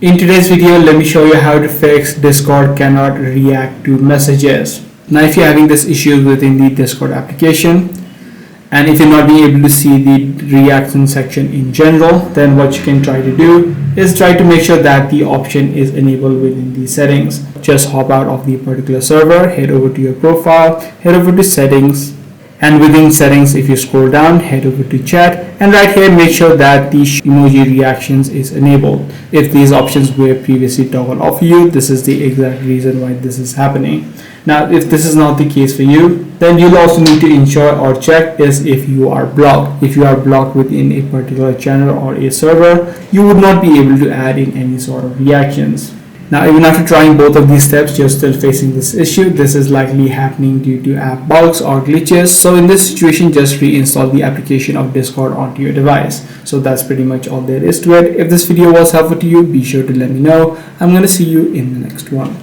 In today's video, let me show you how to fix Discord cannot react to messages. Now, if you're having this issue within the Discord application, and if you're not being able to see the reaction section in general, then what you can try to do is try to make sure that the option is enabled within the settings. Just hop out of the particular server, head over to your profile, head over to settings, and within settings, if you scroll down, head over to chat, and right here make sure that the emoji reactions is enabled. If these options were previously toggled off for you, this is the exact reason why this is happening. Now, if this is not the case for you, then you'll also need to ensure or check is if you are blocked. If you are blocked within a particular channel or a server, you would not be able to add in any sort of reactions. Now, even after trying both of these steps, you're still facing this issue. This is likely happening due to app bugs or glitches. So in this situation, just reinstall the application of Discord onto your device. So that's pretty much all there is to it. If this video was helpful to you, be sure to let me know. I'm going to see you in the next one.